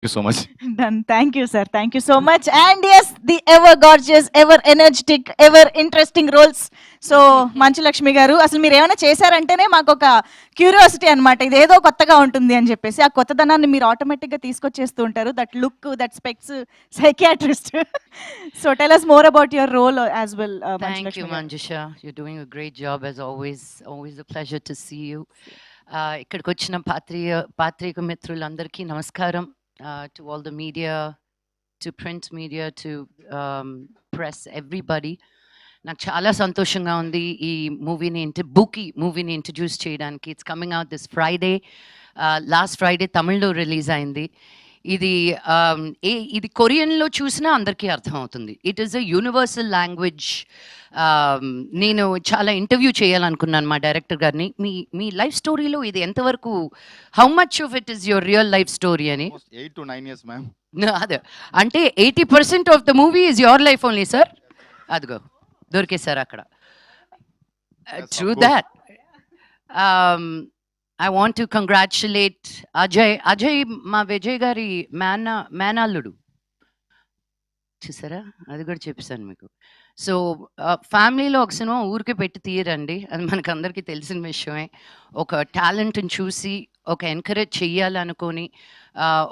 you so much. Done. Thank you, sir. Thank you so much. And yes, the ever gorgeous, ever energetic, ever interesting roles. So Manchu Lakshmi గారు అసలు మీరు ఏమైనా చేశారంటేనే మాకు ఒక curiosity అనమాట, ఇది ఏదో కొత్తగా ఉంటుంది అని చెప్పేసి. ఆ కొత్తదనాన్ని మీరు ఆటోమేటిక్గా తీసుకొచ్చేస్తూ ఉంటారు. That look, that specs, psychiatrist. So tell us more about your role as well, Manchu Thank you, Lakshmi garu. Manjusha. You're doing a great job as always. Always a pleasure to see you. ఇక్కడికి వచ్చిన పాత్రిక మిత్రులందరికీ నమస్కారం. To all the media, to print media, to press, everybody. నాకు చాలా సంతోషంగా ఉంది ఈ మూవీని బుకీ మూవీని ఇంట్రడ్యూస్ చేయడానికి. It's coming out this Friday. Last Friday తమిళ్లో రిలీజ్ అయింది. ఇది ఇది కొరియన్లో చూసినా అందరికీ అర్థమవుతుంది. It is a universal language. నేను చాలా ఇంటర్వ్యూ చేయాలనుకున్నాను మా డైరెక్టర్ గారిని. మీ మీ లైఫ్ స్టోరీలో ఇది ఎంతవరకు, how much of it is your real life story అని. 8 to 9 years, ma'am. అదే అంటే 80% of the movie is your life only sir. అదిగో దొరికేశారు అక్కడ. Yes, of True course. that. I want to congratulate Ajay. Ajay మా విజయ్ గారి మేనల్లుడు. చూసారా, అది కూడా చెప్పేశాను మీకు. సో ఫ్యామిలీలో ఒక సినిమా ఊరికే పెట్టి తీయరండి, అది మనకు అందరికీ తెలిసిన విషయమే. ఒక టాలెంట్ని చూసి ఒక ఎంకరేజ్ చెయ్యాలనుకొని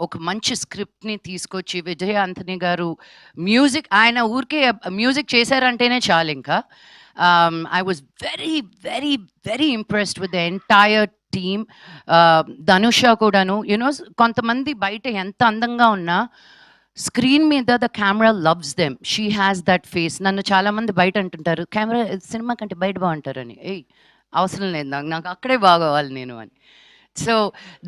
ఒక మంచి స్క్రిప్ట్ని తీసుకొచ్చి విజయ్ ఆంథనీ గారు మ్యూజిక్, ఆయన ఊరికే మ్యూజిక్ చేశారంటేనే చాలు ఇంకా. I was very, very, very impressed with the entire team. ధనుష కూడాను, యునో కొంతమంది బయట ఎంత అందంగా ఉన్నా స్క్రీన్ మీద the camera loves them. She has that face. నన్ను చాలామంది బయట అంటుంటారు కెమెరా సినిమా కంటే బయట బాగుంటారని. ఏయ్ అవసరం లేదు నాకు, నాకు అక్కడే బాగోవాలి నేను అని. So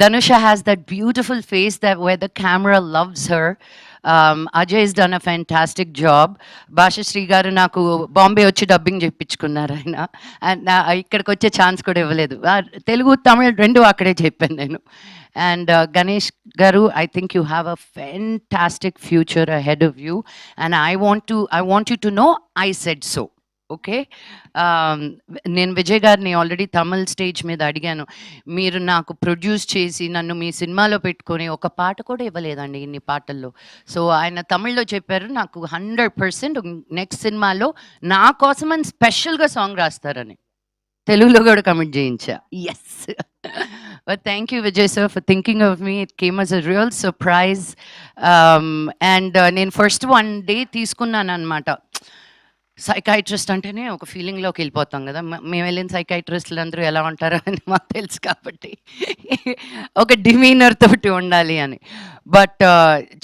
Dhanusha has that beautiful face that where the camera loves her. Ajay is done a fantastic job. Bhashashri గారు నాకు బాంబే వచ్చి డబ్బింగ్ చెప్పించుకున్నారు ఆయన. అండ్ ఇక్కడికి వచ్చే ఛాన్స్ కూడా ఇవ్వలేదు. తెలుగు తమిళ్ రెండు అక్కడే చెప్పాను నేను. అండ్ గణేష్ గారు, I think you have a fantastic future ahead of you, and I want you to know I said so. Okay. నేను విజయ్ గారిని ఆల్రెడీ తమిళ్ స్టేజ్ మీద అడిగాను, మీరు నాకు ప్రొడ్యూస్ చేసి నన్ను మీ సినిమాలో పెట్టుకొని ఒక పాట కూడా ఇవ్వలేదండి ఇన్ని పాటల్లో. సో ఆయన తమిళ్లో చెప్పారు నాకు 100% నెక్స్ట్ సినిమాలో నా కోసమని స్పెషల్గా సాంగ్ రాస్తారని. తెలుగులో కూడా కమిట్ చేయించా. Yes. But thank you Vijay sir for thinking of me. It came as a real surprise. And నేను ఫస్ట్ 1 day తీసుకున్నాను అనమాట. సైకాట్రిస్ట్ అంటేనే ఒక ఫీలింగ్లోకి వెళ్ళిపోతాం కదా. మేము వెళ్ళిన సైకాట్రిస్టులు అందరూ ఎలా ఉంటారో అని మాకు తెలుసు కాబట్టి ఒక డిమీనర్ తోటి ఉండాలి అని. బట్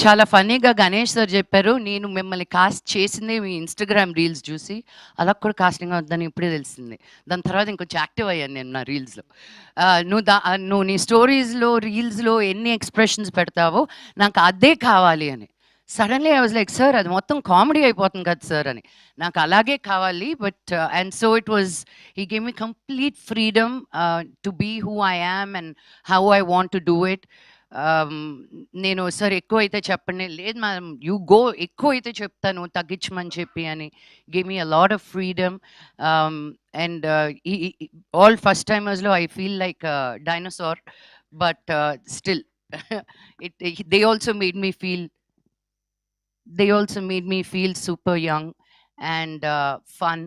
చాలా ఫన్నీగా గణేష్ సార్ చెప్పారు, నేను మిమ్మల్ని కాస్ట్ చేసిందే మీ ఇన్స్టాగ్రామ్ రీల్స్ చూసి, అలా కూడా కాస్టింగ్ అవుతుందని ఇప్పుడే తెలిసింది. దాని తర్వాత ఇంకొంచెం యాక్టివ్ అయ్యాను నేను నా రీల్స్లో. నువ్వు నీ స్టోరీస్లో రీల్స్లో ఎన్ని ఎక్స్ప్రెషన్స్ పెడతావో నాకు అదే కావాలి అని. Suddenly I was like, sir అది మొత్తం కామెడీ అయిపోతుంది కదా సార్ అని. నాకు అలాగే కావాలి. But and so it was, he gave me complete freedom to be who I am and how I want to do it. నేను సార్ ఎక్కువ అయితే చెప్పండి, లేదు మ్యామ్ యూ గో, ఎక్కువ అయితే చెప్తాను తగ్గించమని చెప్పి అని. Give me a lot of freedom. And all first టైమర్స్లో I feel like dinosaur, but still they also made me feel, they also made me feel super young and fun.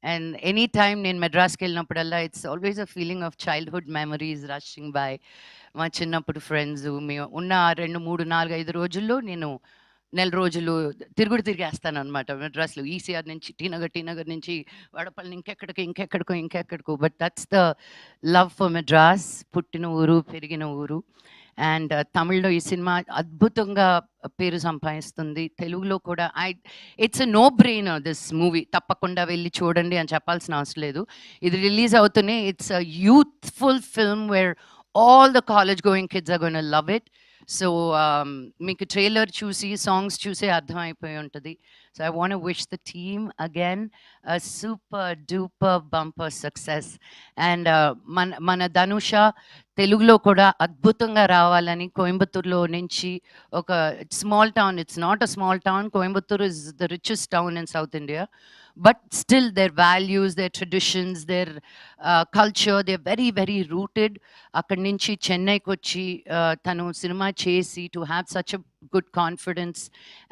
And anytime in Madras kelinappudalla, it's always a feeling of childhood memories rushing by. మా చిన్నప్పుడు friends మేము ఉన్న 2 3 4 5 రోజుల్లో నేను నెల రోజులు తిరిగేస్తాను అనమాట మెడ్రాస్లో. ఈసీఆర్ నుంచి టీనగర్ నుంచి వడపల్లి, ఇంకెక్కడికో. But that's the love for Madras. పుట్టిన ఊరు, పెరిగిన ఊరు. అండ్ తమిళ్లో ఈ సినిమా అద్భుతంగా పేరు సంపాదిస్తుంది. తెలుగులో కూడా it's a no brainer this movie. తప్పకుండా వెళ్ళి చూడండి అని చెప్పాల్సిన అవసరం లేదు. ఇది రిలీజ్ అవుతూనే it's a youthful film where all the college going kids are going to love it. So మీకు ట్రైలర్ చూసి సాంగ్స్ చూసే అర్థమైపోయి ఉంటుంది. So I want to wish the team again a super duper bumper success. And మన ధనుష తెలుగులో కూడా అద్భుతంగా రావాలని కోయంబత్తూరులో నుంచి ఒక small town, it's not a small town, Coimbatore is the richest town in south India, but still their values, their traditions, their culture, they're very very rooted. Akkadi nunchi Chennai ki vachi tanu cinema chesi to have such a good confidence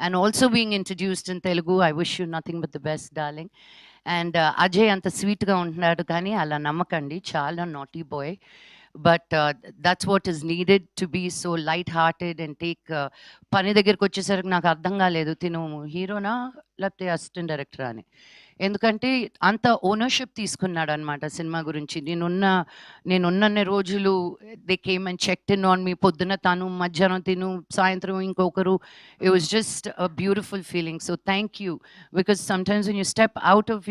and also being introduced in Telugu. I wish you nothing but the best, darling. And Ajay anta sweet ga untunnadu kani ala namakandi, chaala naughty boy, but that's what is needed to be so light hearted and take pani దగ్గరికి వచ్చేసరికి నాకు అర్థం కాలేదు తిను హీరోనా లేకపోతే assistant director అని, ఎందుకంటే అంత ఓనర్షిప్ తీసుకున్నాడు అనమాట సినిమా గురించి. నేనున్న రోజులు they came and checked in on me, పొద్దున తను, మధ్యాహ్నం తిను, సాయంత్రం ఇంకొకరు. It was just a beautiful feeling. So thank you, because sometimes when you step out of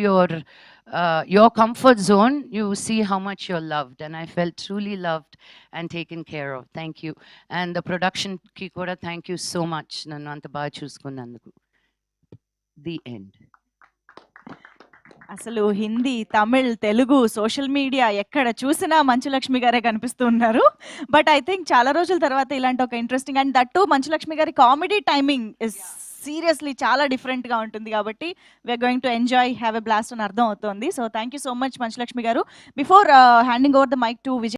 your comfort zone, you see how much you're loved, and I felt truly loved and taken care of. Thank you. And the production ki kuda thank you so much, nannu anta baga chusukunnanduku. The end. అసలు Hindi, Tamil, Telugu, social media ఎక్కడ చూసినా మంచులక్ష్మి గారే కనిపిస్తూ ఉన్నారు. But I think చాలా రోజుల తర్వాత ఇలాంటి ఒక ఇంట్రెస్టింగ్ అండ్ దట్టు మంచులక్ష్మి గారి కామెడీ టైమింగ్ ఇస్ సీరియస్లీ చాలా డిఫరెంట్గా ఉంటుంది కాబట్టి we're going to enjoy, have a blast అని అర్థం అవుతుంది. So thank you so much Manchu Lakshmi గారు. Before handing over the mike to Vijay